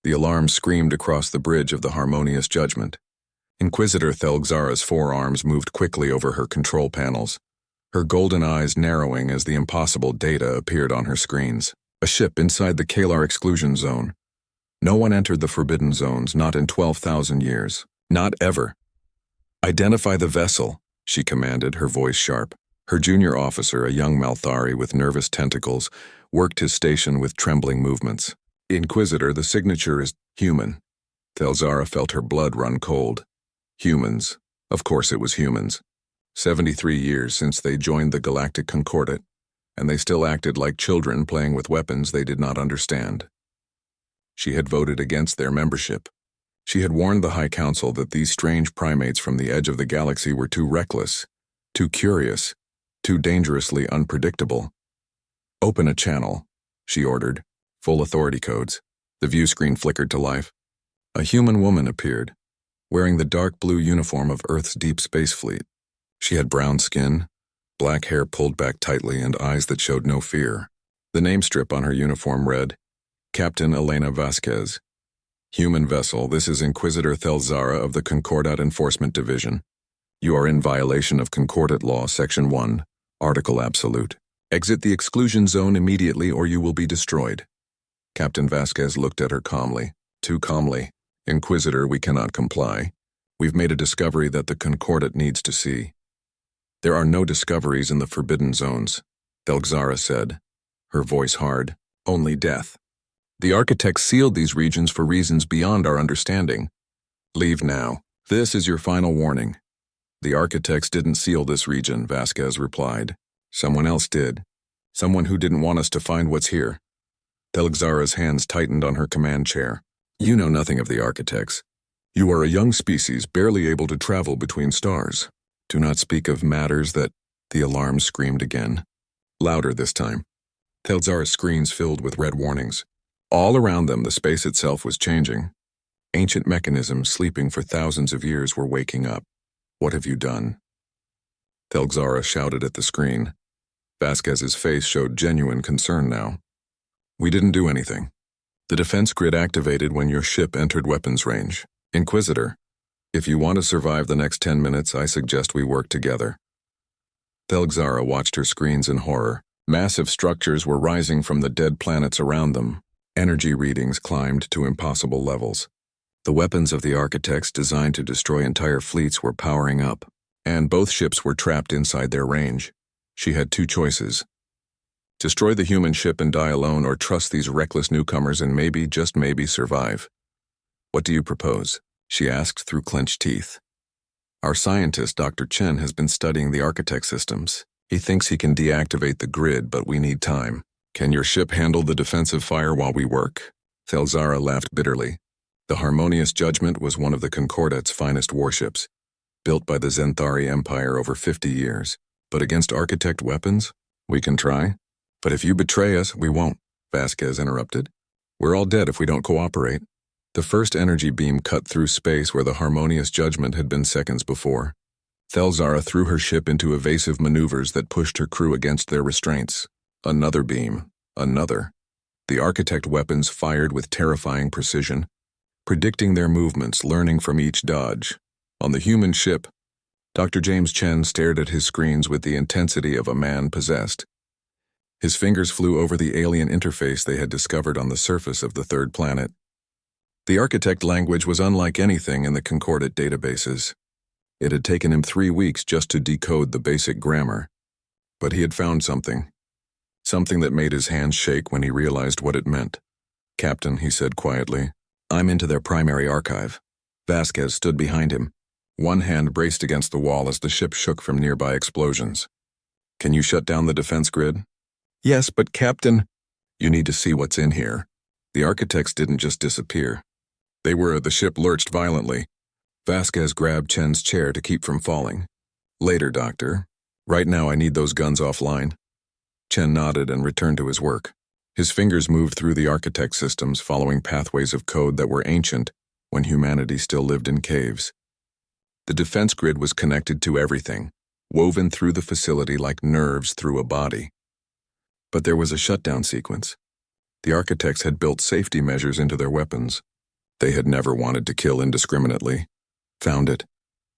The alarm screamed across the bridge of the harmonious judgment. Inquisitor Thelgzara's forearms moved quickly over her control panels, her golden eyes narrowing as the impossible data appeared on her screens. A ship inside the Kalar exclusion zone. No one entered the forbidden zones, not in 12,000 years. Not ever. Identify the vessel, she commanded, her voice sharp. Her junior officer, a young Malthari with nervous tentacles, worked his station with trembling movements. Inquisitor, the signature is human. Thelzara felt her blood run cold. Humans. Of course it was humans. 73 years since they joined the Galactic Concordat, and they still acted like children playing with weapons they did not understand. She had voted against their membership. She had warned the High Council that these strange primates from the edge of the galaxy were too reckless, too curious, too dangerously unpredictable. Open a channel, she ordered. Full authority codes. The view screen flickered to life. A human woman appeared, wearing the dark blue uniform of Earth's deep space fleet. She had brown skin, black hair pulled back tightly, and eyes that showed no fear. The name strip on her uniform read, Captain Elena Vasquez. Human vessel, this is Inquisitor Thelzara of the Concordat Enforcement Division. You are in violation of Concordat Law, Section 1, Article Absolute. Exit the exclusion zone immediately or you will be destroyed. Captain Vasquez looked at her calmly. Too calmly. Inquisitor, we cannot comply. We've made a discovery that the Concordat needs to see. There are no discoveries in the forbidden zones, Thelgzara said, her voice hard. Only death. The architects sealed these regions for reasons beyond our understanding. Leave now. This is your final warning. The architects didn't seal this region, Vasquez replied. Someone else did. Someone who didn't want us to find what's here. Thelgzara's hands tightened on her command chair. You know nothing of the architects. You are a young species barely able to travel between stars. Do not speak of matters that... The alarm screamed again. Louder this time. Thelzara's screens filled with red warnings. All around them, the space itself was changing. Ancient mechanisms sleeping for thousands of years were waking up. What have you done? Thelgzara shouted at the screen. Vasquez's face showed genuine concern now. We didn't do anything. The defense grid activated when your ship entered weapons range. Inquisitor, if you want to survive the next 10 minutes, I suggest we work together. Thelgzara watched her screens in horror. Massive structures were rising from the dead planets around them. Energy readings climbed to impossible levels. The weapons of the architects designed to destroy entire fleets were powering up, and both ships were trapped inside their range. She had two choices. Destroy the human ship and die alone, or trust these reckless newcomers and maybe, just maybe, survive. What do you propose? She asked through clenched teeth. Our scientist, Dr. Chen, has been studying the architect systems. He thinks he can deactivate the grid, but we need time. Can your ship handle the defensive fire while we work? Thelzara laughed bitterly. The Harmonious Judgment was one of the Concordat's finest warships, built by the Zenthari Empire over 50 years. But against architect weapons? We can try. But if you betray us, we won't, Vasquez interrupted. We're all dead if we don't cooperate. The first energy beam cut through space where the Harmonious Judgment had been seconds before. Thelzara threw her ship into evasive maneuvers that pushed her crew against their restraints. Another beam. Another. The architect weapons fired with terrifying precision, predicting their movements, learning from each dodge. On the human ship, Dr. James Chen stared at his screens with the intensity of a man possessed. His fingers flew over the alien interface they had discovered on the surface of the third planet. The architect language was unlike anything in the Concordat databases. It had taken him 3 weeks just to decode the basic grammar. But he had found something. Something that made his hands shake when he realized what it meant. Captain, he said quietly, I'm into their primary archive. Vasquez stood behind him. One hand braced against the wall as the ship shook from nearby explosions. Can you shut down the defense grid? Yes, but Captain, you need to see what's in here. The architects didn't just disappear. The ship lurched violently. Vasquez grabbed Chen's chair to keep from falling. Later, Doctor. Right now I need those guns offline. Chen nodded and returned to his work. His fingers moved through the architect systems, following pathways of code that were ancient when humanity still lived in caves. The defense grid was connected to everything, woven through the facility like nerves through a body. But there was a shutdown sequence. The architects had built safety measures into their weapons, They had never wanted to kill indiscriminately. Found it,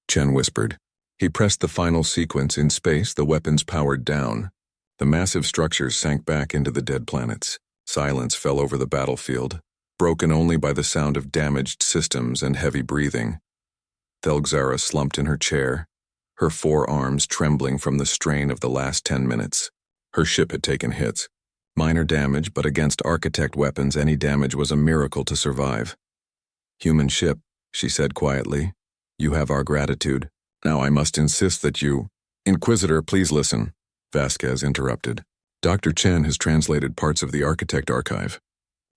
Chen whispered. He pressed the final sequence. In space, the weapons powered down. The massive structures sank back into the dead planets. Silence fell over the battlefield, broken only by the sound of damaged systems and heavy breathing. Thelgzara slumped in her chair, her forearms trembling from the strain of the last 10 minutes. Her ship had taken hits. Minor damage, but against architect weapons, any damage was a miracle to survive. "Human ship," she said quietly. "You have our gratitude. Now I must insist that you—" "Inquisitor, please listen," Vasquez interrupted. "Dr. Chen has translated parts of the architect archive.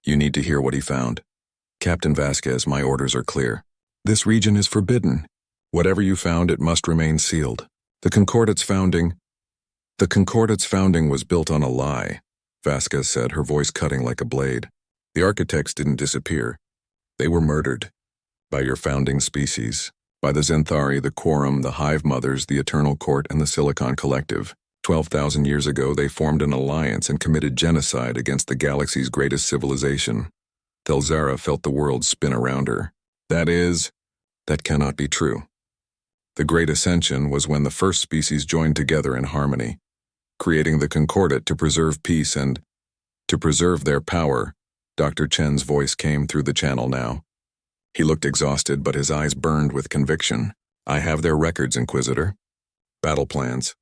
You need to hear what he found. Captain Vasquez, my orders are clear. This region is forbidden. Whatever you found, it must remain sealed. The Concordate's founding was built on a lie," Vasquez said, her voice cutting like a blade. "The architects didn't disappear. They were murdered. By your founding species. By the Zenthari, the Quorum, the Hive Mothers, the Eternal Court, and the Silicon Collective. 12,000 years ago, they formed an alliance and committed genocide against the galaxy's greatest civilization." Thelgzara felt the world spin around her. That cannot be true. The Great Ascension was when the first species joined together in harmony, creating the Concordate to preserve peace and to preserve their power. Dr. Chen's voice came through the channel now. He looked exhausted, but his eyes burned with conviction. "I have their records, Inquisitor. Battle plans.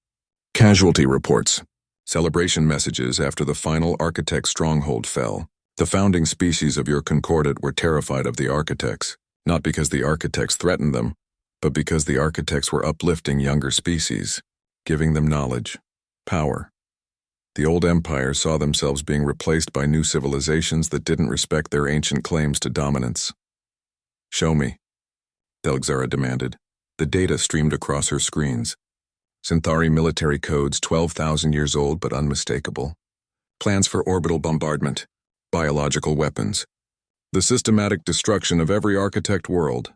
Casualty reports. Celebration messages after the final architect stronghold fell. The founding species of your Concordate were terrified of the architects, not because the architects threatened them, but because the architects were uplifting younger species, giving them knowledge, power. The old empire saw themselves being replaced by new civilizations that didn't respect their ancient claims to dominance." "Show me," Thelgzara demanded. The data streamed across her screens. Zenthari military codes, 12,000 years old but unmistakable. Plans for orbital bombardment, biological weapons, the systematic destruction of every architect world,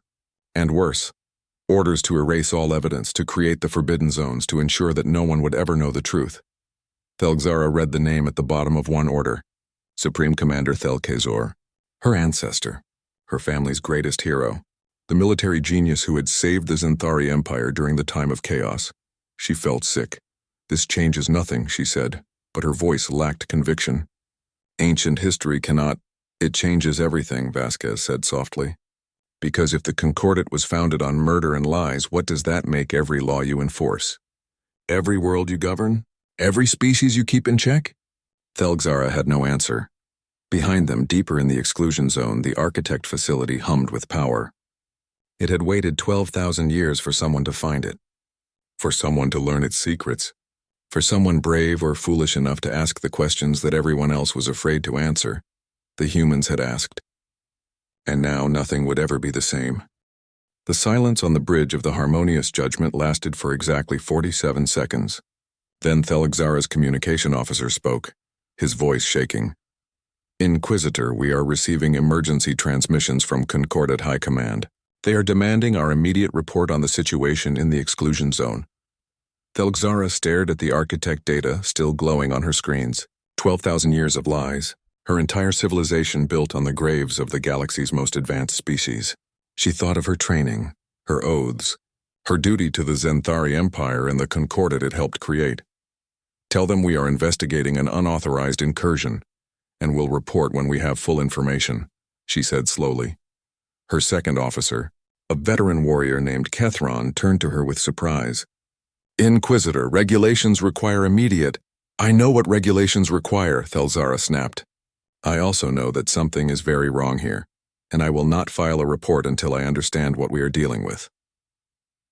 and worse, orders to erase all evidence, to create the forbidden zones, to ensure that no one would ever know the truth. Thelgzara read the name at the bottom of one order: Supreme Commander Thelkezor, her ancestor, her family's greatest hero, the military genius who had saved the Zenthari Empire during the time of chaos. She felt sick. "This changes nothing," she said, but her voice lacked conviction. "Ancient history cannot—" "It changes everything," Vasquez said softly. "Because if the Concordate was founded on murder and lies, what does that make every law you enforce? Every world you govern? Every species you keep in check?" Thelgzara had no answer. Behind them, deeper in the exclusion zone, the architect facility hummed with power. It had waited 12,000 years for someone to find it, for someone to learn its secrets, for someone brave or foolish enough to ask the questions that everyone else was afraid to answer. The humans had asked. And now nothing would ever be the same. The silence on the bridge of the harmonious judgment lasted for exactly 47 seconds. Then Thelgzara's communication officer spoke, his voice shaking. "Inquisitor, we are receiving emergency transmissions from Concordate High Command. They are demanding our immediate report on the situation in the exclusion zone." Thelgzara stared at the architect data still glowing on her screens. 12,000 years of lies, her entire civilization built on the graves of the galaxy's most advanced species. She thought of her training, her oaths, her duty to the Zenthari Empire and the Concordate it helped create. "Tell them we are investigating an unauthorized incursion, and will report when we have full information," she said slowly. Her second officer, a veteran warrior named Kethron, turned to her with surprise. "Inquisitor, regulations require immediate—" "I know what regulations require," Thelgzara snapped. "I also know that something is very wrong here, and I will not file a report until I understand what we are dealing with."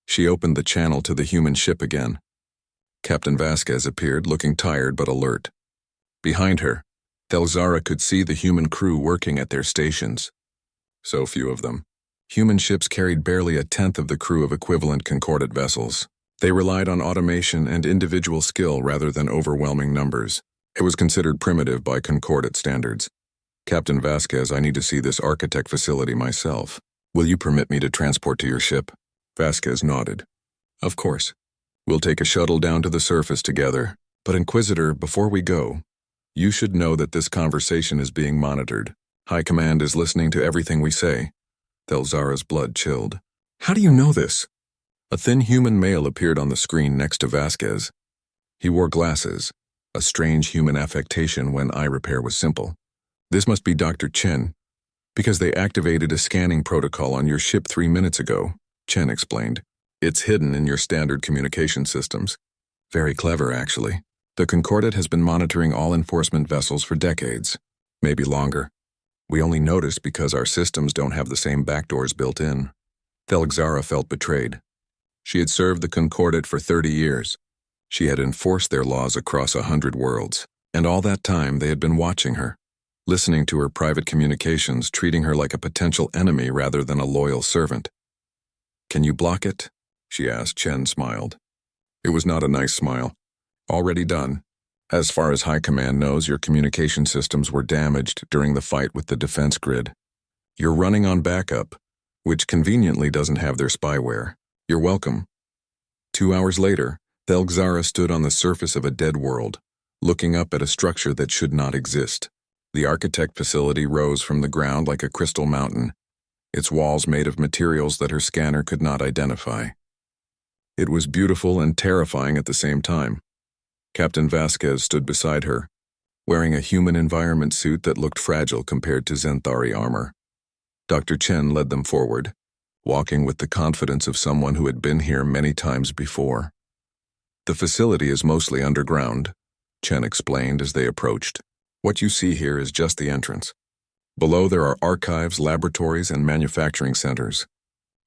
She opened the channel to the human ship again. Captain Vasquez appeared, looking tired but alert. Behind her, Thelgzara could see the human crew working at their stations. So few of them. Human ships carried barely a tenth of the crew of equivalent Concordate vessels. They relied on automation and individual skill rather than overwhelming numbers. It was considered primitive by Concordate standards. "Captain Vasquez, I need to see this architect facility myself. Will you permit me to transport to your ship?" Vasquez nodded. "Of course. We'll take a shuttle down to the surface together. But Inquisitor, before we go, you should know that this conversation is being monitored. High Command is listening to everything we say. Thelzara's blood chilled. How do you know this? A thin human male appeared on the screen next to Vasquez. He wore glasses, a strange human affectation when eye repair was simple. This must be Dr. Chen, because they activated a scanning protocol on your ship 3 minutes ago, Chen explained. It's hidden in your standard communication systems. Very clever, actually. The Concordat has been monitoring all enforcement vessels for decades, maybe longer. We only noticed because our systems don't have the same backdoors built in. Thelzara felt betrayed. She had served the Concordat for 30 years. She had enforced their laws across 100 worlds, and all that time they had been watching her, listening to her private communications, treating her like a potential enemy rather than a loyal servant. Can you block it? She asked. Chen smiled. It was not a nice smile. Already done. As far as High Command knows, your communication systems were damaged during the fight with the defense grid. You're running on backup, which conveniently doesn't have their spyware. You're welcome. 2 hours later, Thelzara stood on the surface of a dead world, looking up at a structure that should not exist. The architect facility rose from the ground like a crystal mountain, its walls made of materials that her scanner could not identify. It was beautiful and terrifying at the same time. Captain Vasquez stood beside her, wearing a human environment suit that looked fragile compared to Zenthari armor. Dr. Chen led them forward, walking with the confidence of someone who had been here many times before. The facility is mostly underground, Chen explained as they approached. What you see here is just the entrance. Below there are archives, laboratories, and manufacturing centers.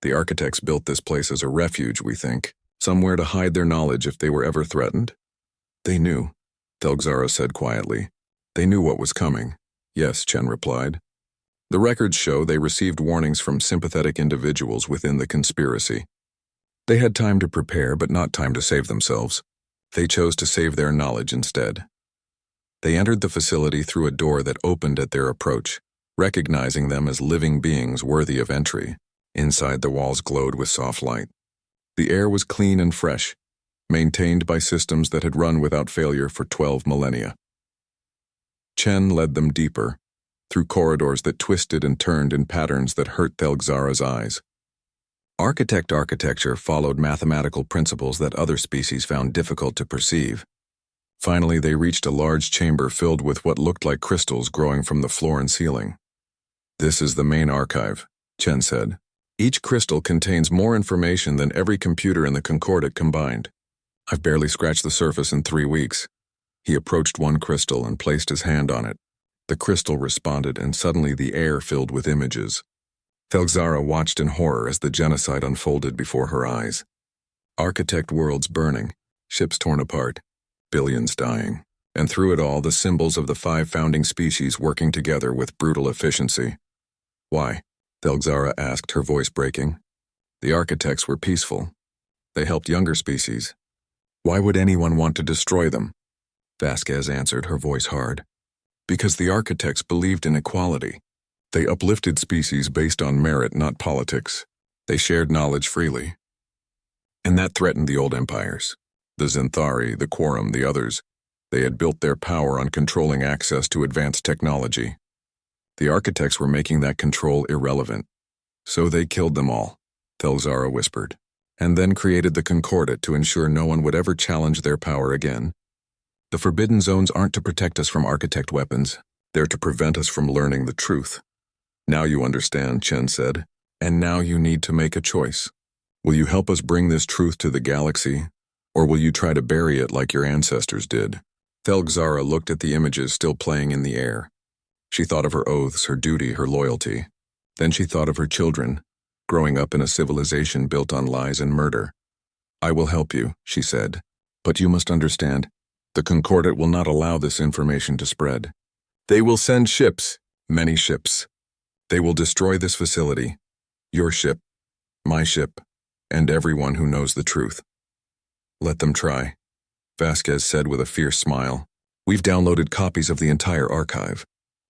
The architects built this place as a refuge, we think, somewhere to hide their knowledge if they were ever threatened. They knew, Thelzara said quietly. They knew what was coming. Yes, Chen replied. The records show they received warnings from sympathetic individuals within the conspiracy. They had time to prepare, but not time to save themselves. They chose to save their knowledge instead. They entered the facility through a door that opened at their approach, recognizing them as living beings worthy of entry. Inside, the walls glowed with soft light. The air was clean and fresh, maintained by systems that had run without failure for 12 millennia. Chen led them deeper, through corridors that twisted and turned in patterns that hurt Thelzara's eyes. Architecture followed mathematical principles that other species found difficult to perceive. Finally, they reached a large chamber filled with what looked like crystals growing from the floor and ceiling. This is the main archive, Chen said. Each crystal contains more information than every computer in the Concordat combined. I've barely scratched the surface in 3 weeks. He approached one crystal and placed his hand on it. The crystal responded, and suddenly the air filled with images. Thelzara watched in horror as the genocide unfolded before her eyes. Architect worlds burning, ships torn apart, billions dying, and through it all the symbols of the 5 founding species working together with brutal efficiency. Why? Thelzara asked, her voice breaking. The architects were peaceful. They helped younger species. Why would anyone want to destroy them? Vasquez answered, her voice hard. Because the architects believed in equality. They uplifted species based on merit, not politics. They shared knowledge freely. And that threatened the old empires. The Zenthari, the Quorum, the others. They had built their power on controlling access to advanced technology. The architects were making that control irrelevant. So they killed them all, Thelzara whispered, and then created the Concordat to ensure no one would ever challenge their power again. The Forbidden Zones aren't to protect us from architect weapons. They're to prevent us from learning the truth. Now you understand, Chen said, and now you need to make a choice. Will you help us bring this truth to the galaxy, or will you try to bury it like your ancestors did? Thelzara looked at the images still playing in the air. She thought of her oaths, her duty, her loyalty. Then she thought of her children, growing up in a civilization built on lies and murder. I will help you, she said, but you must understand, the Concordat will not allow this information to spread. They will send ships, many ships. They will destroy this facility, your ship, my ship, and everyone who knows the truth. Let them try, Vasquez said with a fierce smile. We've downloaded copies of the entire archive.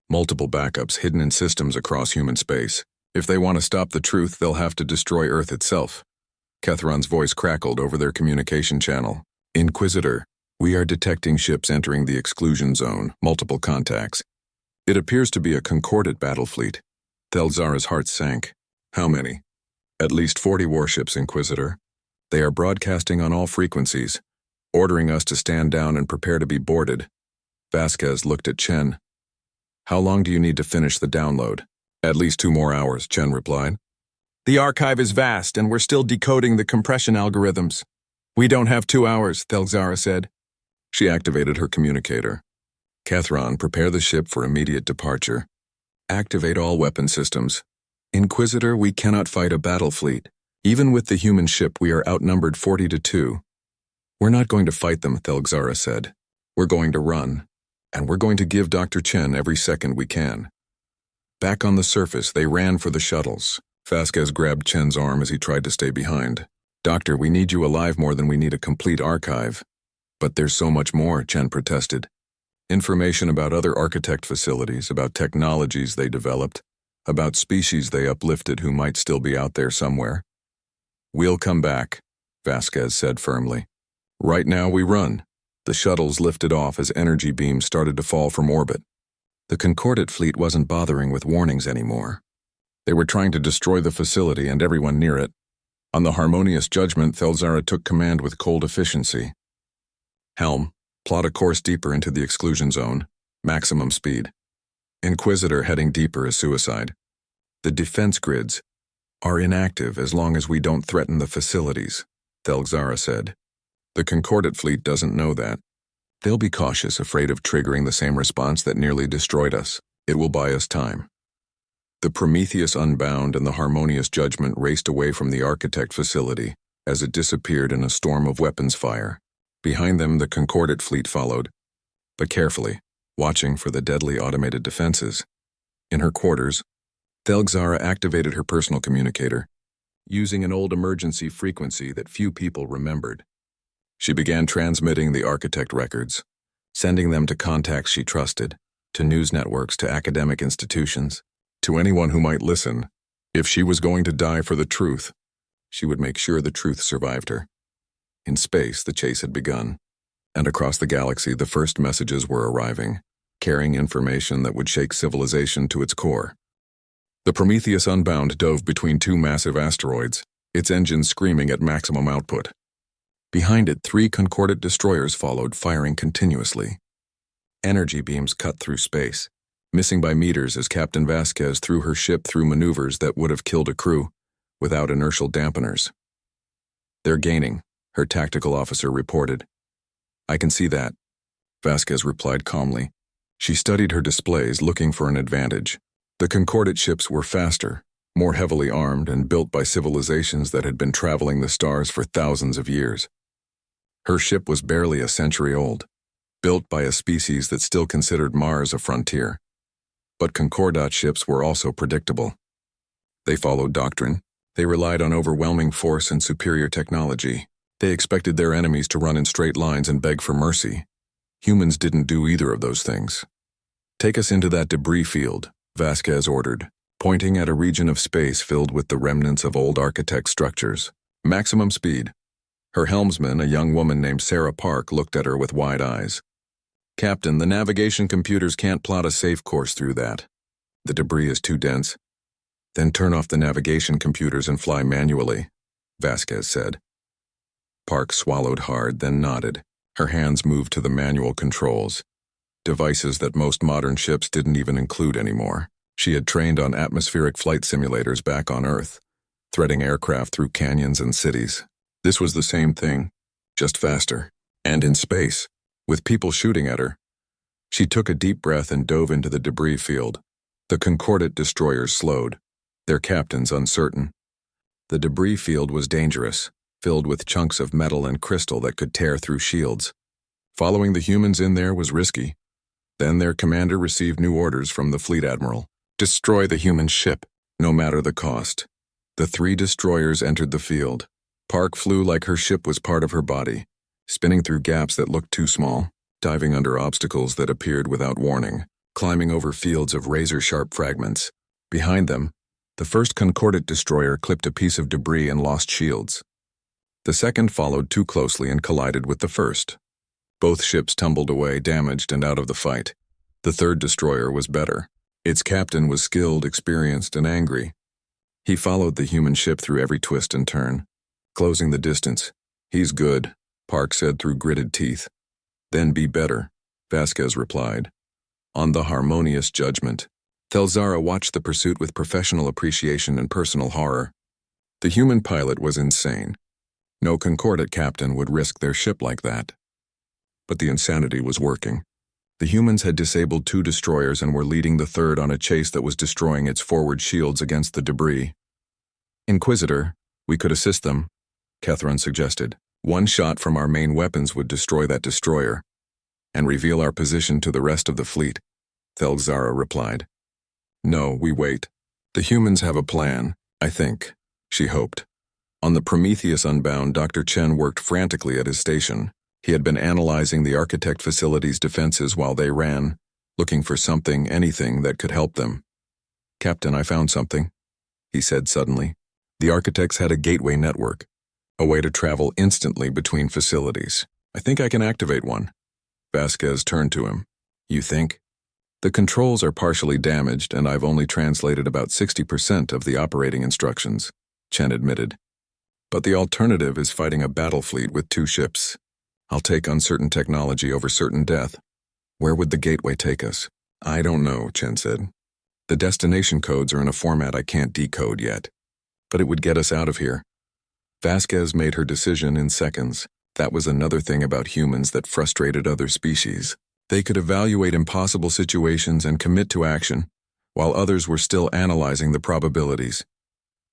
Multiple backups hidden in systems across human space. If they want to stop the truth, they'll have to destroy Earth itself. Kethron's voice crackled over their communication channel. Inquisitor, we are detecting ships entering the exclusion zone, multiple contacts. It appears to be a Concordat battle fleet. Thelzara's heart sank. How many? At least 40 warships, Inquisitor. They are broadcasting on all frequencies, ordering us to stand down and prepare to be boarded. Vasquez looked at Chen. How long do you need to finish the download? At least 2 more hours, Chen replied. The archive is vast, and we're still decoding the compression algorithms. We don't have 2 hours, Thelxara said. She activated her communicator. Kethron, prepare the ship for immediate departure. Activate all weapon systems. Inquisitor, we cannot fight a battle fleet. Even with the human ship, we are outnumbered 40-2. We're not going to fight them, Thelxara said. We're going to run, and we're going to give Dr. Chen every second we can. Back on the surface, they ran for the shuttles. Vasquez grabbed Chen's arm as he tried to stay behind. Doctor, we need you alive more than we need a complete archive. But there's so much more, Chen protested. Information about other architect facilities, about technologies they developed, about species they uplifted who might still be out there somewhere. We'll come back, Vasquez said firmly. Right now we run. The shuttles lifted off as energy beams started to fall from orbit. The Concordat fleet wasn't bothering with warnings anymore. They were trying to destroy the facility and everyone near it. On the harmonious judgment, Thelxara took command with cold efficiency. Helm, plot a course deeper into the exclusion zone. Maximum speed. Inquisitor, heading deeper is suicide. The defense grids are inactive as long as we don't threaten the facilities, Thelxara said. The Concordat fleet doesn't know that. They'll be cautious, afraid of triggering the same response that nearly destroyed us. It will buy us time. The Prometheus Unbound and the Harmonious Judgment raced away from the Architect facility as it disappeared in a storm of weapons fire. Behind them, the Concordat fleet followed, but carefully, watching for the deadly automated defenses. In her quarters, Thelxara activated her personal communicator, using an old emergency frequency that few people remembered. She began transmitting the Architect records, sending them to contacts she trusted, to news networks, to academic institutions, to anyone who might listen. If she was going to die for the truth, she would make sure the truth survived her. In space, the chase had begun, and across the galaxy, the first messages were arriving, carrying information that would shake civilization to its core. The Prometheus Unbound dove between 2 massive asteroids, its engines screaming at maximum output. Behind it, 3 Concordat destroyers followed, firing continuously. Energy beams cut through space, missing by meters as Captain Vasquez threw her ship through maneuvers that would have killed a crew without inertial dampeners. They're gaining, her tactical officer reported. I can see that, Vasquez replied calmly. She studied her displays, looking for an advantage. The Concordat ships were faster, more heavily armed, and built by civilizations that had been traveling the stars for thousands of years. Her ship was barely a century old, built by a species that still considered Mars a frontier. But Concordat ships were also predictable. They followed doctrine. They relied on overwhelming force and superior technology. They expected their enemies to run in straight lines and beg for mercy. Humans didn't do either of those things. Take us into that debris field, Vasquez ordered, pointing at a region of space filled with the remnants of old architect structures. Maximum speed. Her helmsman, a young woman named Sarah Park, looked at her with wide eyes. Captain, the navigation computers can't plot a safe course through that. The debris is too dense. Then turn off the navigation computers and fly manually, Vasquez said. Park swallowed hard, then nodded. Her hands moved to the manual controls, devices that most modern ships didn't even include anymore. She had trained on atmospheric flight simulators back on Earth, threading aircraft through canyons and cities. This was the same thing, just faster, and in space, with people shooting at her. She took a deep breath and dove into the debris field. The Concordat destroyers slowed, their captains uncertain. The debris field was dangerous, filled with chunks of metal and crystal that could tear through shields. Following the humans in there was risky. Then their commander received new orders from the fleet admiral. Destroy the human ship, no matter the cost. The 3 destroyers entered the field. Park flew like her ship was part of her body, spinning through gaps that looked too small, diving under obstacles that appeared without warning, climbing over fields of razor-sharp fragments. Behind them, the first Concordat destroyer clipped a piece of debris and lost shields. The second followed too closely and collided with the first. Both ships tumbled away, damaged and out of the fight. The third destroyer was better. Its captain was skilled, experienced, and angry. He followed the human ship through every twist and turn, closing the distance. "He's good," Park said through gritted teeth. "Then be better," Vasquez replied. On the harmonious judgment, Thelzara watched the pursuit with professional appreciation and personal horror. The human pilot was insane. No Concordat captain would risk their ship like that. But the insanity was working. The humans had disabled 2 destroyers and were leading the third on a chase that was destroying its forward shields against the debris. "Inquisitor, we could assist them," Kethron suggested. "One shot from our main weapons would destroy that destroyer and reveal our position to the rest of the fleet," Thelzara replied. "No, we wait. The humans have a plan, I think," she hoped. On the Prometheus Unbound, Dr. Chen worked frantically at his station. He had been analyzing the Architect facility's defenses while they ran, looking for something, anything that could help them. "Captain, I found something," he said suddenly. The Architects had a gateway network, a way to travel instantly between facilities. "I think I can activate one." Vasquez turned to him. "You think?" "The controls are partially damaged, and I've only translated about 60% of the operating instructions," Chen admitted. "But the alternative is fighting a battle fleet with 2 ships. I'll take uncertain technology over certain death. Where would the gateway take us?" "I don't know," Chen said. "The destination codes are in a format I can't decode yet. But it would get us out of here." Vasquez made her decision in seconds. That was another thing about humans that frustrated other species. They could evaluate impossible situations and commit to action, while others were still analyzing the probabilities.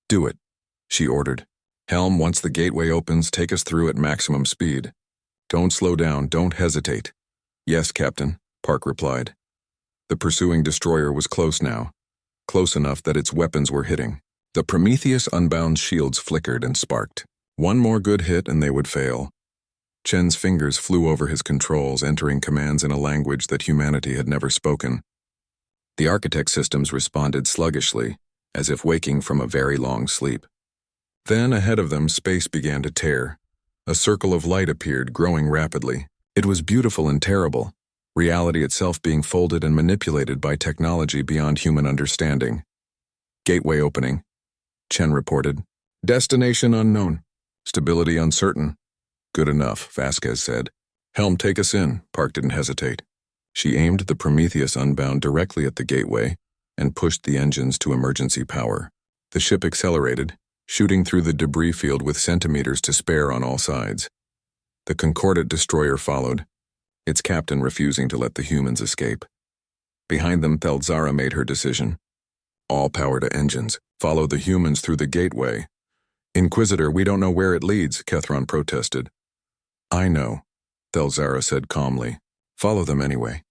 "Do it," she ordered. "Helm, once the gateway opens, take us through at maximum speed. Don't slow down, don't hesitate." "Yes, Captain," Park replied. The pursuing destroyer was close now, close enough that its weapons were hitting. The Prometheus Unbound shields flickered and sparked. One more good hit and they would fail. Chen's fingers flew over his controls, entering commands in a language that humanity had never spoken. The Architect systems responded sluggishly, as if waking from a very long sleep. Then, ahead of them, space began to tear. A circle of light appeared, growing rapidly. It was beautiful and terrible, reality itself being folded and manipulated by technology beyond human understanding. "Gateway opening," Chen reported. "Destination unknown. Stability uncertain." "Good enough," Vasquez said. "Helm, take us in." Park didn't hesitate. She aimed the Prometheus Unbound directly at the gateway and pushed the engines to emergency power. The ship accelerated, shooting through the debris field with centimeters to spare on all sides. The Concordat destroyer followed, its captain refusing to let the humans escape. Behind them, Thelzara made her decision. "All power to engines. Follow the humans through the gateway." "Inquisitor, we don't know where it leads," Kethron protested. "I know," Thelzara said calmly. "Follow them anyway."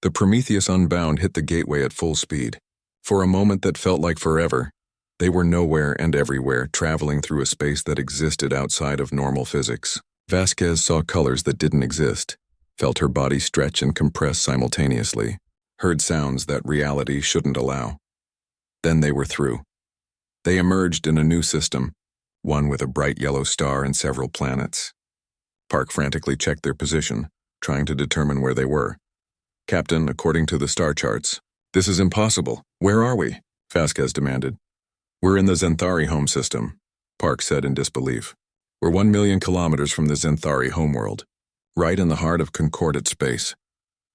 The Prometheus Unbound hit the gateway at full speed. For a moment that felt like forever, they were nowhere and everywhere, traveling through a space that existed outside of normal physics. Vasquez saw colors that didn't exist, felt her body stretch and compress simultaneously, heard sounds that reality shouldn't allow. Then they were through. They emerged in a new system, one with a bright yellow star and several planets. Park frantically checked their position, trying to determine where they were. "Captain, according to the star charts." "This is impossible. Where are we?" Vasquez demanded. "We're in the Zenthari home system," Park said in disbelief. "We're 1 million kilometers from the Zenthari homeworld, right in the heart of Concordat space."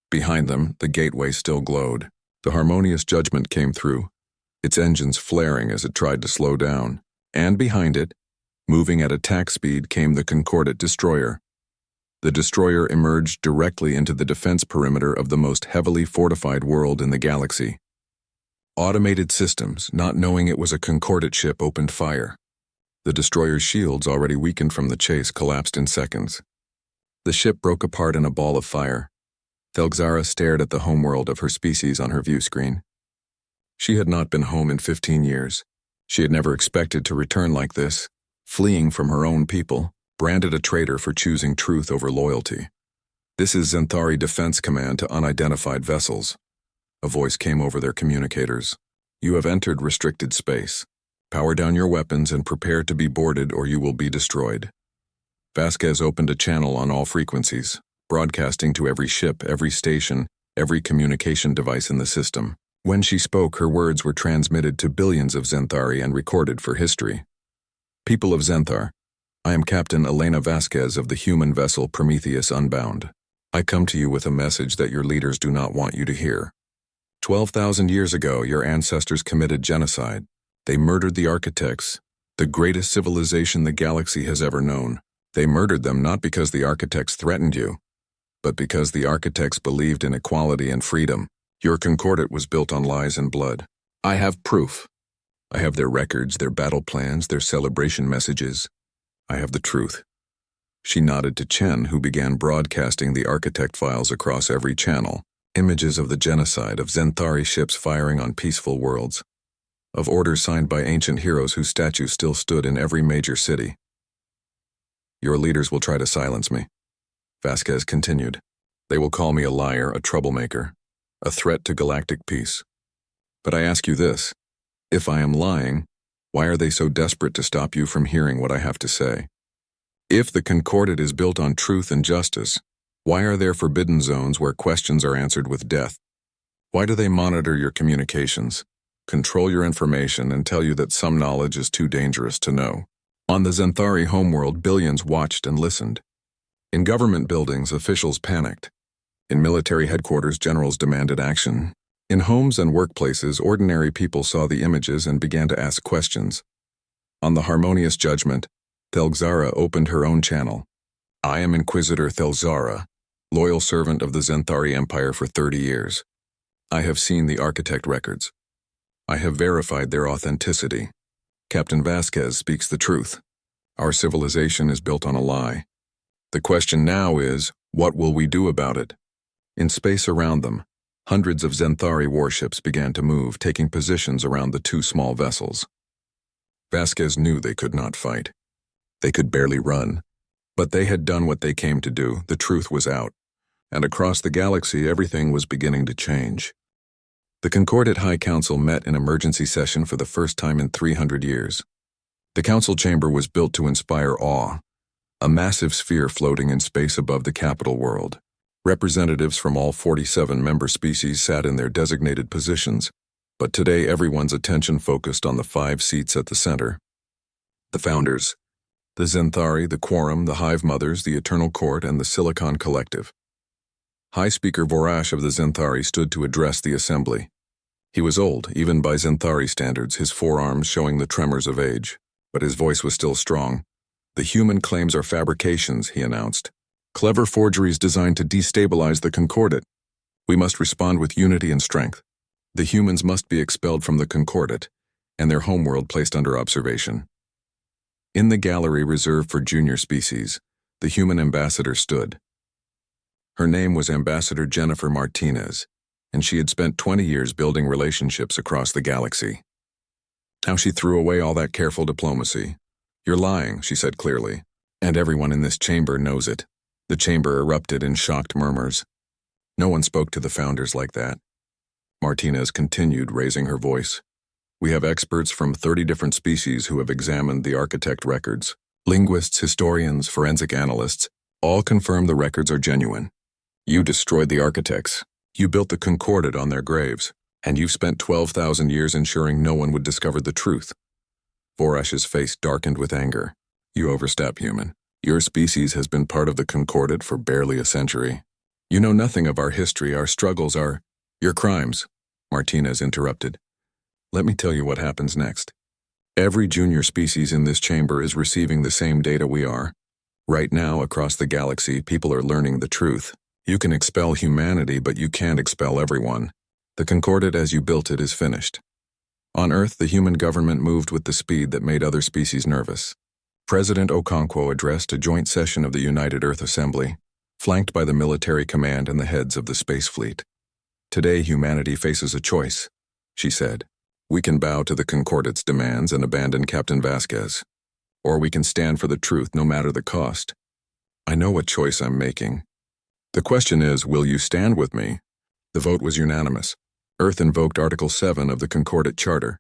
Behind them, the gateway still glowed. The harmonious judgment came through, its engines flaring as it tried to slow down. And behind it, moving at attack speed, came the Concordat destroyer. The destroyer emerged directly into the defense perimeter of the most heavily fortified world in the galaxy. Automated systems, not knowing it was a Concordat ship, opened fire. The destroyer's shields, already weakened from the chase, collapsed in seconds. The ship broke apart in a ball of fire. Thelzara stared at the homeworld of her species on her view screen. She had not been home in 15 years. She had never expected to return like this, fleeing from her own people, branded a traitor for choosing truth over loyalty. "This is Zenthari Defense Command to unidentified vessels." A voice came over their communicators. "You have entered restricted space. Power down your weapons and prepare to be boarded or you will be destroyed." Vasquez opened a channel on all frequencies, broadcasting to every ship, every station, every communication device in the system. When she spoke, her words were transmitted to billions of Zenthari and recorded for history. People of Zenthar, I am Captain Elena Vasquez of the human vessel Prometheus Unbound. I come to you with a message that your leaders do not want you to hear. 12,000 years ago, your ancestors committed genocide. They murdered the architects, the greatest civilization the galaxy has ever known. They murdered them not because the architects threatened you, but because the architects believed in equality and freedom. Your concordate was built on lies and blood. I have proof. I have their records, their battle plans, their celebration messages. I have the truth. She nodded to Chen, who began broadcasting the architect files across every channel. Images of the genocide, of Zenthari ships firing on peaceful worlds, of orders signed by ancient heroes whose statues still stood in every major city. Your leaders will try to silence me, Vasquez continued. They will call me a liar, a troublemaker, a threat to galactic peace. But I ask you this, if I am lying, why are they so desperate to stop you from hearing what I have to say? If the concordate is built on truth and justice, why are there forbidden zones where questions are answered with death? Why do they monitor your communications, control your information, and tell you that some knowledge is too dangerous to know? On the Zenthari homeworld, billions watched and listened. In government buildings, officials panicked. In military headquarters, generals demanded action. In homes and workplaces, ordinary people saw the images and began to ask questions. On the harmonious judgment, Thelxara opened her own channel. I am Inquisitor Thelxara, loyal servant of the Zenthari Empire for 30 years. I have seen the architect records. I have verified their authenticity. Captain Vasquez speaks the truth. Our civilization is built on a lie. The question now is, what will we do about it? In space around them, hundreds of Zenthari warships began to move, taking positions around the two small vessels. Vasquez knew they could not fight. They could barely run. But they had done what they came to do. The truth was out. And across the galaxy, everything was beginning to change. The Concordate High Council met in emergency session for the first time in 300 years. The council chamber was built to inspire awe, a massive sphere floating in space above the capital world. Representatives from all 47 member species sat in their designated positions, but today everyone's attention focused on the 5 seats at the center. The founders, the Zenthari, the Quorum, the Hive Mothers, the Eternal Court, and the Silicon Collective. High Speaker Vorash of the Zenthari stood to address the assembly. He was old, even by Zenthari standards, his forearms showing the tremors of age, but his voice was still strong. The human claims are fabrications, he announced. Clever forgeries designed to destabilize the Concordate. We must respond with unity and strength. The humans must be expelled from the Concordate, and their homeworld placed under observation. In the gallery reserved for junior species, the human ambassador stood. Her name was Ambassador Jennifer Martinez, and she had spent 20 years building relationships across the galaxy. Now she threw away all that careful diplomacy. You're lying, she said clearly, and everyone in this chamber knows it. The chamber erupted in shocked murmurs. No one spoke to the founders like that. Martinez continued, raising her voice. We have experts from 30 different species who have examined the architect records. Linguists, historians, forensic analysts, all confirm the records are genuine. You destroyed the architects. You built the concordate on their graves, and you've spent 12,000 years ensuring no one would discover the truth. Vorash's face darkened with anger. You overstep, human. Your species has been part of the concordate for barely a century. You know nothing of our history, our struggles, your crimes, Martinez interrupted. Let me tell you what happens next. Every junior species in this chamber is receiving the same data we are. Right now, across the galaxy, people are learning the truth. You can expel humanity, but you can't expel everyone. The concordate as you built it is finished. On Earth, the human government moved with the speed that made other species nervous. President Okonkwo addressed a joint session of the United Earth Assembly, flanked by the military command and the heads of the space fleet. Today, humanity faces a choice, she said. We can bow to the Concordate's demands and abandon Captain Vasquez. Or we can stand for the truth no matter the cost. I know what choice I'm making. The question is, will you stand with me? The vote was unanimous. Earth invoked Article 7 of the Concordate Charter,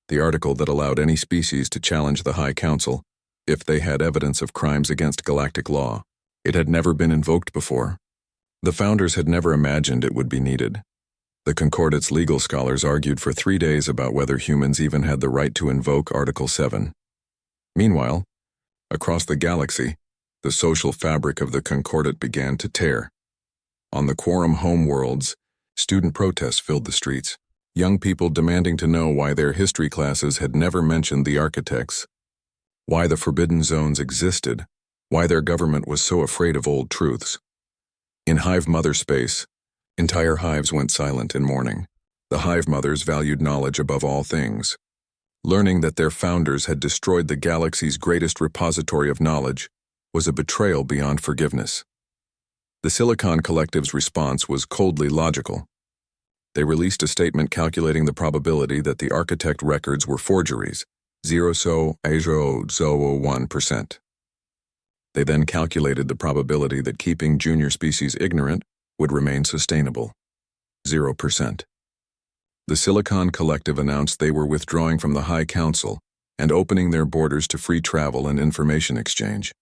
the article that allowed any species to challenge the High Council if they had evidence of crimes against galactic law. It had never been invoked before. The founders had never imagined it would be needed. The Concordate's legal scholars argued for 3 days about whether humans even had the right to invoke Article 7. Meanwhile, across the galaxy, the social fabric of the Concordate began to tear. On the Quorum homeworlds, student protests filled the streets, young people demanding to know why their history classes had never mentioned the architects, why the Forbidden Zones existed, why their government was so afraid of old truths. In Hive Mother space, entire hives went silent in mourning. The Hive Mothers valued knowledge above all things. Learning that their founders had destroyed the galaxy's greatest repository of knowledge was a betrayal beyond forgiveness. The Silicon Collective's response was coldly logical. They released a statement calculating the probability that the architect records were forgeries, 0.001%. They then calculated the probability that keeping junior species ignorant would remain sustainable, 0%. The Silicon Collective announced they were withdrawing from the High Council and opening their borders to free travel and information exchange.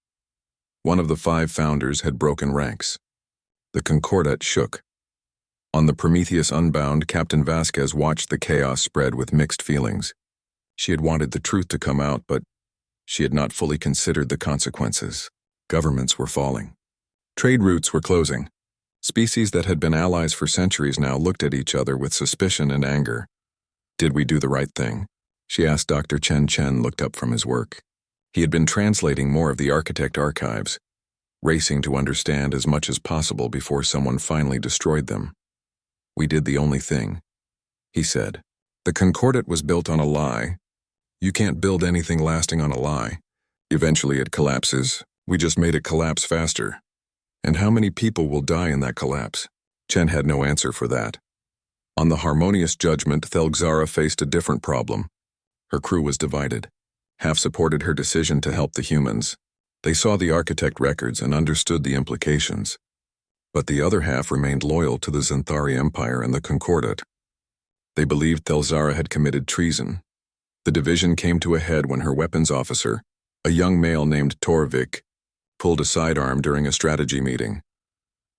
One of the 5 founders had broken ranks. The Concordate shook. On the Prometheus Unbound, Captain Vasquez watched the chaos spread with mixed feelings. She had wanted the truth to come out, but she had not fully considered the consequences. Governments were falling. Trade routes were closing. Species that had been allies for centuries now looked at each other with suspicion and anger. Did we do the right thing? She asked. Dr. Chen Chen looked up from his work. He had been translating more of the architect archives, racing to understand as much as possible before someone finally destroyed them. We did the only thing, he said. The Concordate was built on a lie. You can't build anything lasting on a lie. Eventually it collapses. We just made it collapse faster. And how many people will die in that collapse? Chen had no answer for that. On the Harmonious Judgment, Thelgzara faced a different problem. Her crew was divided. Half supported her decision to help the humans. They saw the architect records and understood the implications. But the other half remained loyal to the Xanthari Empire and the Concordate. They believed Thelgzara had committed treason. The division came to a head when her weapons officer, a young male named Torvik, pulled a sidearm during a strategy meeting.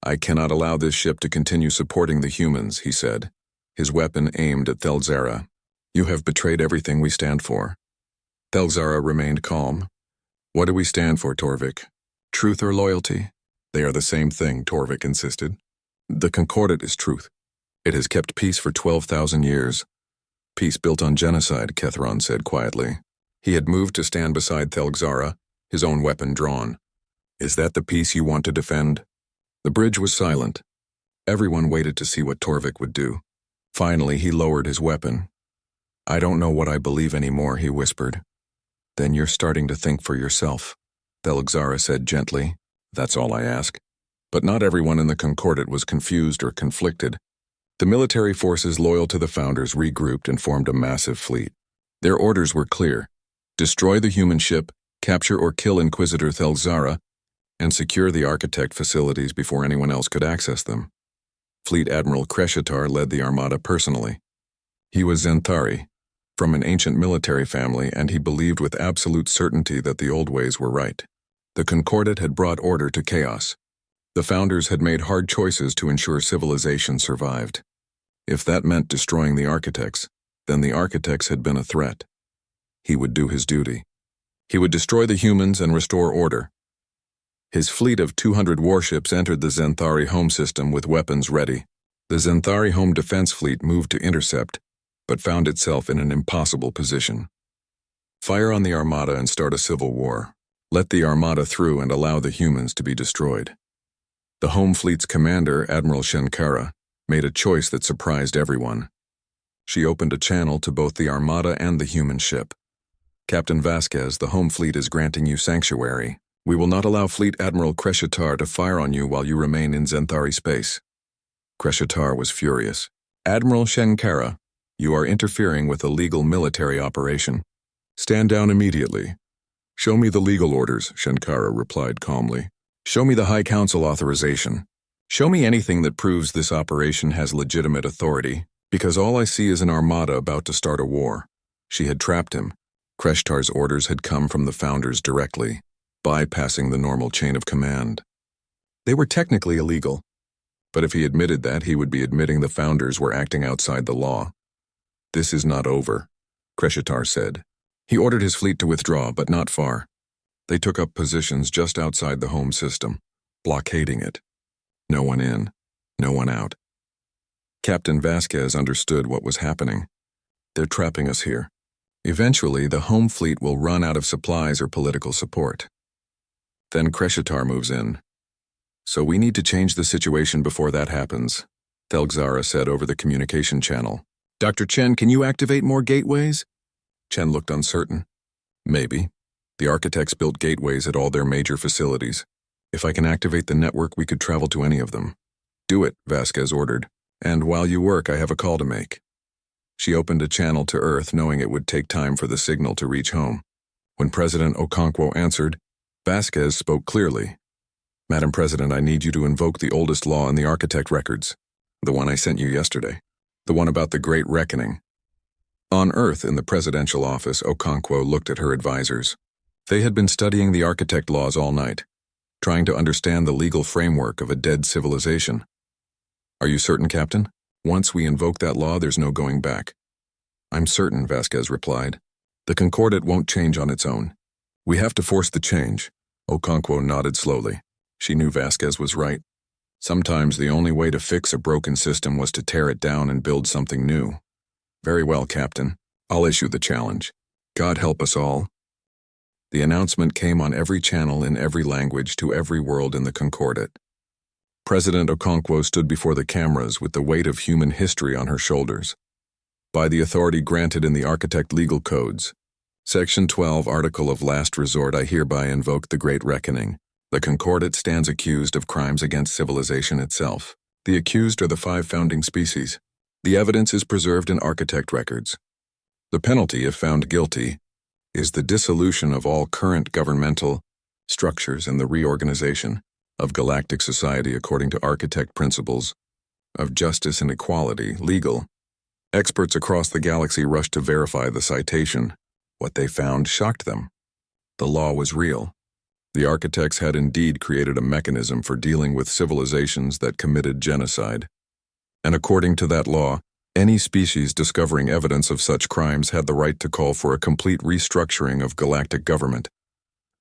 I cannot allow this ship to continue supporting the humans, he said, his weapon aimed at Thelgzara. You have betrayed everything we stand for. Thelgzara remained calm. What do we stand for, Torvik? Truth or loyalty? They are the same thing, Torvik insisted. The Concordate is truth. It has kept peace for 12,000 years. Peace built on genocide, Kethron said quietly. He had moved to stand beside Thelgzara, his own weapon drawn. Is that the peace you want to defend? The bridge was silent. Everyone waited to see what Torvik would do. Finally, he lowered his weapon. I don't know what I believe anymore, he whispered. Then you're starting to think for yourself, Thelgzara said gently. That's all I ask. But not everyone in the Concordate was confused or conflicted. The military forces loyal to the founders regrouped and formed a massive fleet. Their orders were clear. Destroy the human ship, capture or kill Inquisitor Thelgzara, and secure the architect facilities before anyone else could access them. Fleet Admiral Kreshitar led the armada personally. He was Xanthari, from an ancient military family, and he believed with absolute certainty that the old ways were right. The Concordate had brought order to chaos. The founders had made hard choices to ensure civilization survived. If that meant destroying the architects, then the architects had been a threat. He would do his duty. He would destroy the humans and restore order. His fleet of 200 warships entered the Xanthari home system with weapons ready. The Xanthari home defense fleet moved to intercept, but found itself in an impossible position. Fire on the armada and start a civil war. Let the armada through and allow the humans to be destroyed. The home fleet's commander, Admiral Shenkara, made a choice that surprised everyone. She opened a channel to both the armada and the human ship. Captain Vasquez, the home fleet is granting you sanctuary. We will not allow Fleet Admiral Kreshitar to fire on you while you remain in Xanthari space. Kreshitar was furious. Admiral Shenkara, you are interfering with a legal military operation. Stand down immediately. Show me the legal orders, Shenkara replied calmly. Show me the High Council authorization. Show me anything that proves this operation has legitimate authority, because all I see is an armada about to start a war. She had trapped him. Kreshitar's orders had come from the founders directly, bypassing the normal chain of command. They were technically illegal, But if he admitted that, he would be admitting the founders were acting outside the law. "This is not over," Kreshitar said. He ordered his fleet to withdraw, but not far. They took up positions just outside the home system, blockading it. No one in, no one out. Captain Vasquez understood what was happening. "They're trapping us here. Eventually, the home fleet will run out of supplies or political support. Then Kreshitar moves in. So we need to change the situation before that happens," Thelgzara said over the communication channel. "Dr. Chen, can you activate more gateways?" Chen looked uncertain. "Maybe. The architects built gateways at all their major facilities. If I can activate the network, we could travel to any of them." "Do it," Vasquez ordered. "And while you work, I have a call to make." She opened a channel to Earth, knowing it would take time for the signal to reach home. When President Okonkwo answered, Vasquez spoke clearly. "Madam President, I need you to invoke the oldest law in the architect records. The one I sent you yesterday. The one about the Great Reckoning." On Earth, in the presidential office, Okonkwo looked at her advisors. They had been studying the architect laws all night, trying to understand the legal framework of a dead civilization. "Are you certain, Captain? Once we invoke that law, there's no going back." "I'm certain," Vasquez replied. "The Concordat won't change on its own. We have to force the change." Okonkwo nodded slowly. She knew Vasquez was right. Sometimes the only way to fix a broken system was to tear it down and build something new. "Very well, Captain. I'll issue the challenge. God help us all." The announcement came on every channel in every language to every world in the Concordat. President Okonkwo stood before the cameras with the weight of human history on her shoulders. By the authority granted in the Architect Legal Codes, Section 12, Article of Last Resort, I hereby invoke the Great Reckoning. The Concordat stands accused of crimes against civilization itself. The accused are the 5 founding species. The evidence is preserved in architect records. The penalty, if found guilty, is the dissolution of all current governmental structures and the reorganization of galactic society according to architect principles of justice and equality, legal. Experts across the galaxy rushed to verify the citation. What they found shocked them. The law was real. The architects had indeed created a mechanism for dealing with civilizations that committed genocide. And according to that law, any species discovering evidence of such crimes had the right to call for a complete restructuring of galactic government.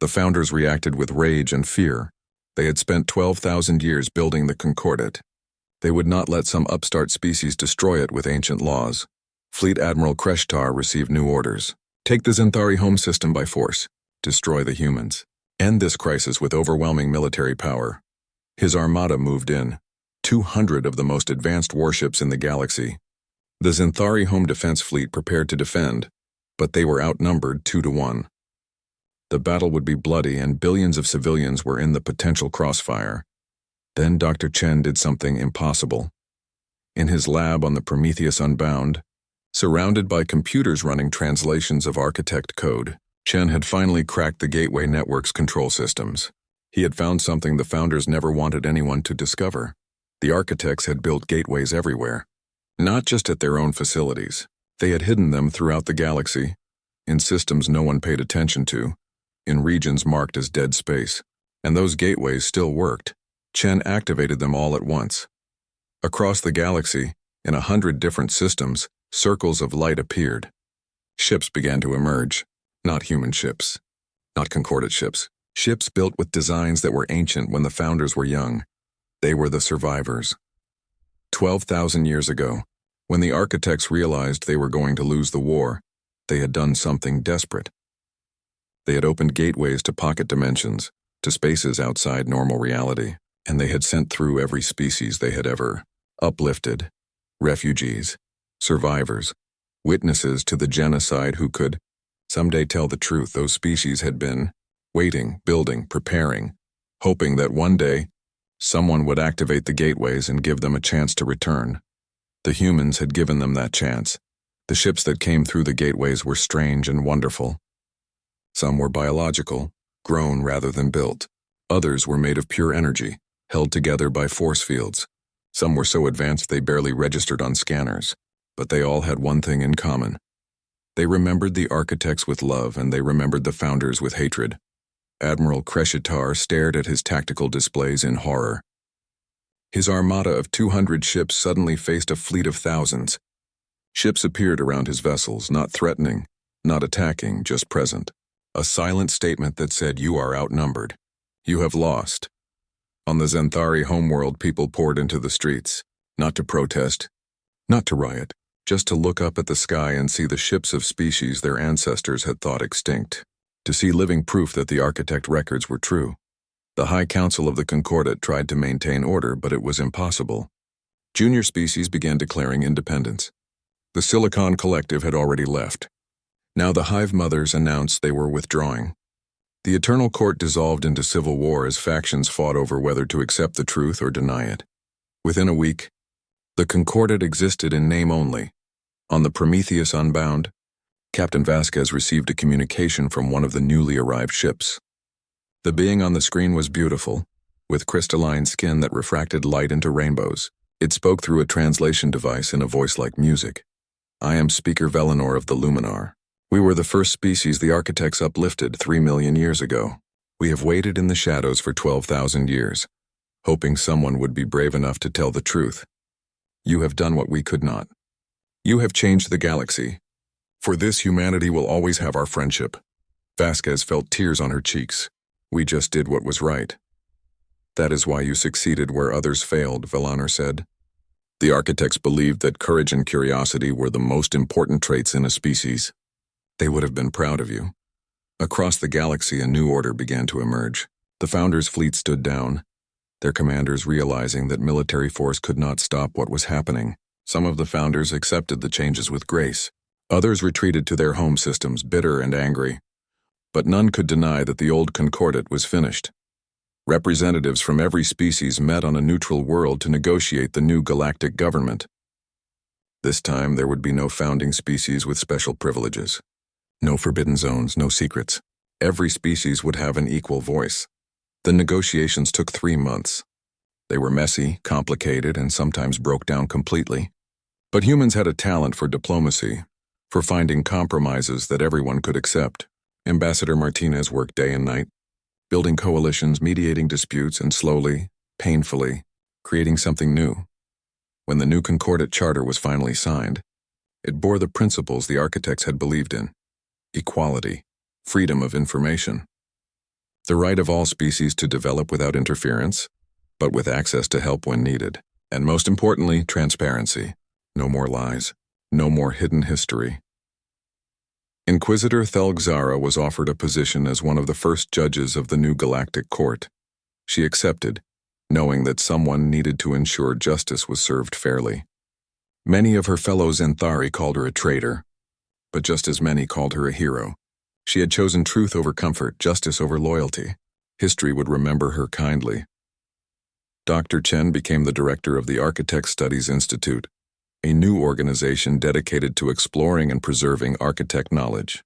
The founders reacted with rage and fear. They had spent 12,000 years building the Concordat. They would not let some upstart species destroy it with ancient laws. Fleet Admiral Kreshitar received new orders. Take the Zenthari home system by force. Destroy the humans. End this crisis with overwhelming military power. His armada moved in. 200 of the most advanced warships in the galaxy. The Zenthari home defense fleet prepared to defend, but they were outnumbered 2-1. The battle would be bloody and billions of civilians were in the potential crossfire. Then Dr. Chen did something impossible. In his lab on the Prometheus Unbound, surrounded by computers running translations of architect code, Chen had finally cracked the gateway network's control systems. He had found something the founders never wanted anyone to discover. The architects had built gateways everywhere, not just at their own facilities. They had hidden them throughout the galaxy, in systems no one paid attention to, in regions marked as dead space, and those gateways still worked. Chen activated them all at once. Across the galaxy, in 100 different systems, circles of light appeared. Ships began to emerge, not human ships, not Concordat ships, ships built with designs that were ancient when the founders were young. They were the survivors. 12,000 years ago, when the architects realized they were going to lose the war, they had done something desperate. They had opened gateways to pocket dimensions, to spaces outside normal reality, and they had sent through every species they had ever uplifted. Refugees, survivors, witnesses to the genocide who could someday tell the truth. Those species had been waiting, building, preparing, hoping that one day someone would activate the gateways and give them a chance to return. The humans had given them that chance. The ships that came through the gateways were strange and wonderful. Some were biological, grown rather than built. Others were made of pure energy, held together by force fields. Some were so advanced they barely registered on scanners, but they all had one thing in common. They remembered the architects with love, and they remembered the founders with hatred. Admiral Kreshitar stared at his tactical displays in horror. His armada of 200 ships suddenly faced a fleet of thousands. Ships appeared around his vessels, not threatening, not attacking, just present. A silent statement that said, "You are outnumbered. You have lost." On the Xanthari homeworld, people poured into the streets, not to protest, not to riot, just to look up at the sky and see the ships of species their ancestors had thought extinct, to see living proof that the architect records were true. The High Council of the Concordat tried to maintain order, but it was impossible. Junior species began declaring independence. The Silicon Collective had already left. Now the Hive Mothers announced they were withdrawing. The Eternal Court dissolved into civil war as factions fought over whether to accept the truth or deny it. Within a week, the Concordat existed in name only. On the Prometheus Unbound, Captain Vasquez received a communication from one of the newly arrived ships. The being on the screen was beautiful, with crystalline skin that refracted light into rainbows. It spoke through a translation device in a voice like music. "I am Speaker Velinor of the Luminar. We were the first species the architects uplifted 3 million years ago. We have waited in the shadows for 12,000 years, hoping someone would be brave enough to tell the truth. You have done what we could not. You have changed the galaxy. For this, humanity will always have our friendship." Vasquez felt tears on her cheeks. "We just did what was right." "That is why you succeeded where others failed," Velinor said. "The architects believed that courage and curiosity were the most important traits in a species. They would have been proud of you." Across the galaxy, a new order began to emerge. The Founders' fleet stood down, their commanders realizing that military force could not stop what was happening. Some of the Founders accepted the changes with grace. Others retreated to their home systems, bitter and angry. But none could deny that the old Concordat was finished. Representatives from every species met on a neutral world to negotiate the new galactic government. This time, there would be no founding species with special privileges. No forbidden zones, no secrets. Every species would have an equal voice. The negotiations took 3 months. They were messy, complicated, and sometimes broke down completely. But humans had a talent for diplomacy, for finding compromises that everyone could accept. Ambassador Martinez worked day and night, building coalitions, mediating disputes, and slowly, painfully, creating something new. When the new Concordat Charter was finally signed, it bore the principles the architects had believed in: equality, freedom of information, the right of all species to develop without interference, but with access to help when needed, and most importantly, transparency. No more lies, no more hidden history. Inquisitor Thelgzara was offered a position as one of the first judges of the new galactic court. She accepted, knowing that someone needed to ensure justice was served fairly. Many of her fellow Xanthari called her a traitor, but just as many called her a hero. She had chosen truth over comfort, justice over loyalty. History would remember her kindly. Dr. Chen became the director of the Architect Studies Institute, a new organization dedicated to exploring and preserving architect knowledge.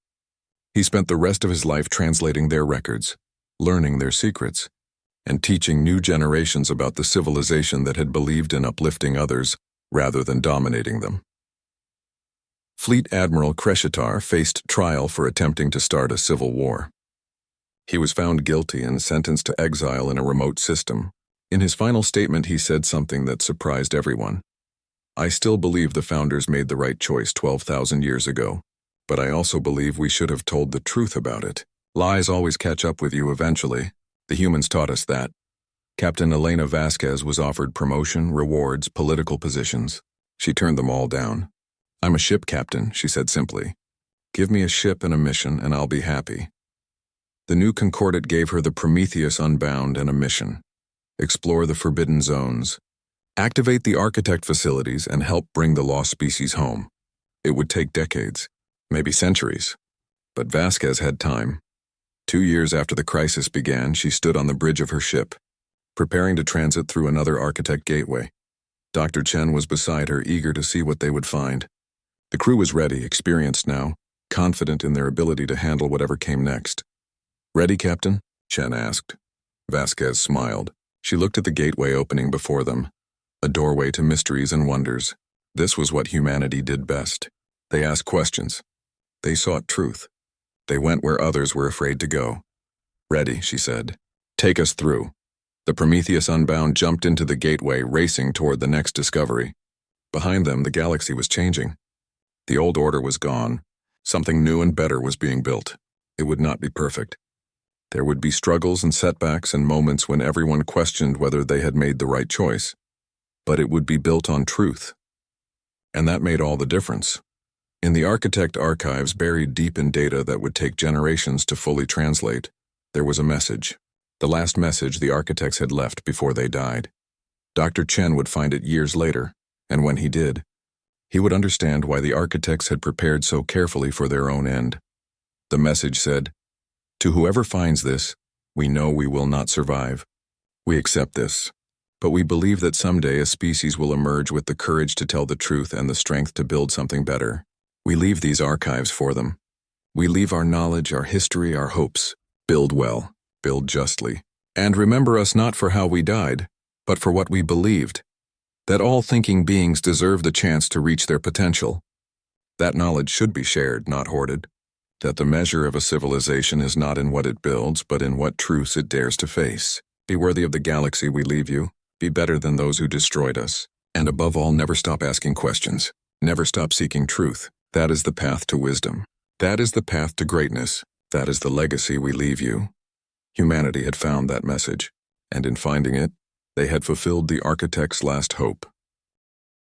He spent the rest of his life translating their records, learning their secrets, and teaching new generations about the civilization that had believed in uplifting others rather than dominating them. Fleet Admiral Kreshitar faced trial for attempting to start a civil war. He was found guilty and sentenced to exile in a remote system. In his final statement, he said something that surprised everyone. "I still believe the Founders made the right choice 12,000 years ago, but I also believe we should have told the truth about it. Lies always catch up with you eventually. The humans taught us that." Captain Elena Vasquez was offered promotion, rewards, political positions. She turned them all down. "I'm a ship captain," she said simply. "Give me a ship and a mission, and I'll be happy." The new Concordat gave her the Prometheus Unbound and a mission: explore the forbidden zones, activate the architect facilities, and help bring the lost species home. It would take decades, maybe centuries, but Vasquez had time. 2 years after the crisis began, she stood on the bridge of her ship, preparing to transit through another architect gateway. Dr. Chen was beside her, eager to see what they would find. The crew was ready, experienced now, confident in their ability to handle whatever came next. "Ready, Captain?" Chen asked. Vasquez smiled. She looked at the gateway opening before them, a doorway to mysteries and wonders. This was what humanity did best. They asked questions. They sought truth. They went where others were afraid to go. "Ready," she said. "Take us through." The Prometheus Unbound jumped into the gateway, racing toward the next discovery. Behind them, the galaxy was changing. The old order was gone. Something new and better was being built. It would not be perfect. There would be struggles and setbacks and moments when everyone questioned whether they had made the right choice. But it would be built on truth. And that made all the difference. In the Architect archives buried deep in data that would take generations to fully translate, there was a message. The last message the architects had left before they died. Dr. Chen would find it years later, and when he did, he would understand why the architects had prepared so carefully for their own end. The message said, "To whoever finds this, we know we will not survive. We accept this, but we believe that someday a species will emerge with the courage to tell the truth and the strength to build something better. We leave these archives for them. We leave our knowledge, our history, our hopes. Build well, build justly, and remember us not for how we died, but for what we believed. That all thinking beings deserve the chance to reach their potential. That knowledge should be shared, not hoarded. That the measure of a civilization is not in what it builds, but in what truths it dares to face. Be worthy of the galaxy we leave you. Be better than those who destroyed us. And above all, never stop asking questions. Never stop seeking truth. That is the path to wisdom. That is the path to greatness. That is the legacy we leave you." Humanity had found that message, and in finding it, they had fulfilled the architect's last hope.